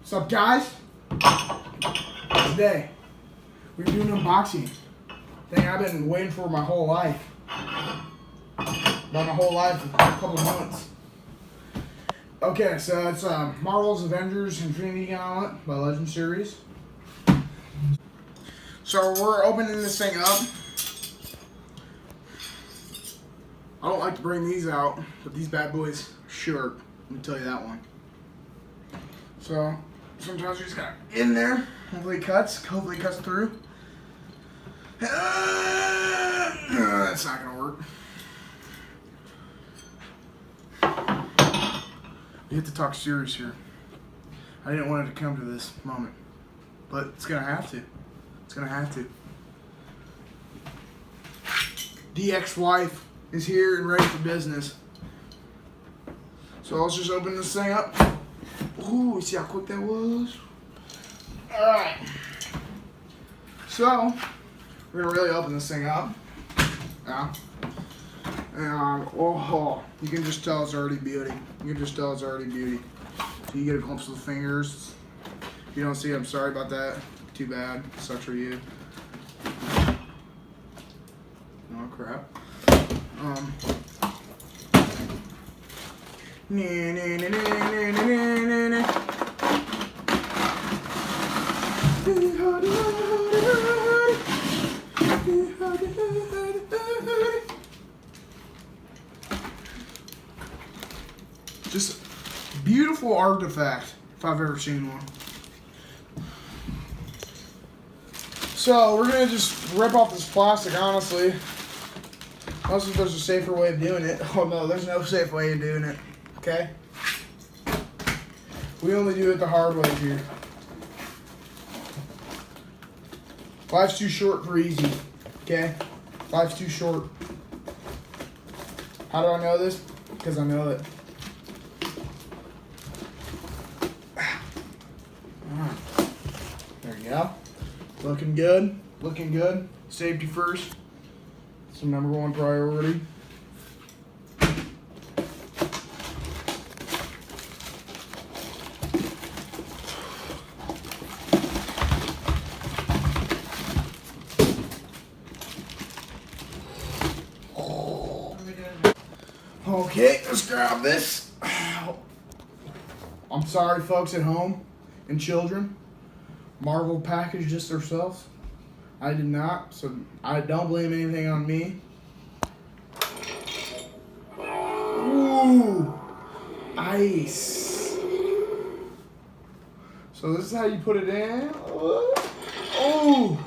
What's up, guys? Today, we're doing an unboxing thing I've been waiting for my whole life. About my whole life, a couple of months. Okay, so it's Marvel's Avengers Infinity Gauntlet by Legend Series. So we're opening this thing up. I don't like to bring these out, but these bad boys, sure. Let me tell you that one. So sometimes you just got in there. Hopefully it cuts. Hopefully it cuts through. That's not gonna work. We have to talk serious here. I didn't want it to come to this moment, but it's gonna have to. It's gonna have to. The ex-wife is here and ready for business. So let's just open this thing up. Ooh, see how quick that was? Alright. So, we're gonna really open this thing up. Yeah. And, oh, you can just tell it's already beauty. You can just tell it's already beauty. So you get a glimpse of the fingers. If you don't see it, I'm sorry about that. Too bad. Sucks for you. Oh, crap. Just beautiful artifact, if I've ever seen one. So we're gonna just rip off this plastic, honestly. Unless if there's a safer way of doing it. Oh no, there's no safe way of doing it. Okay? We only do it the hard way here. Life's too short for easy. Okay? Life's too short. How do I know this? Because I know it. Alright. There you go. Looking good. Looking good. Safety first. It's the #1 priority. Okay, let's grab this. I'm sorry, folks at home and children. Marvel packaged this themselves. I did not, so I don't blame anything on me. Ooh, ice. So this is how you put it in. Oh.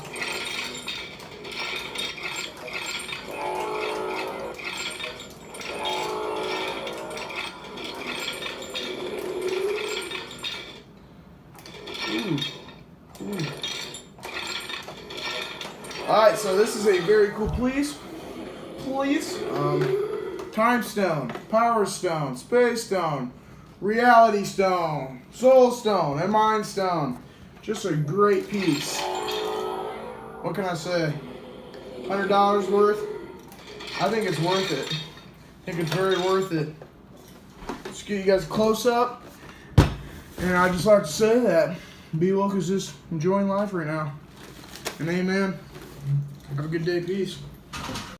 Alright, so this is a very cool piece. Time Stone, Power Stone, Space Stone, Reality Stone, Soul Stone, and Mind Stone. Just a great piece. What can I say? $100 worth? I think it's worth it. I think it's very worth it. Just get you guys a close up. And I'd just like to say that B-Wilk is just enjoying life right now. And amen. Have a good day. Peace.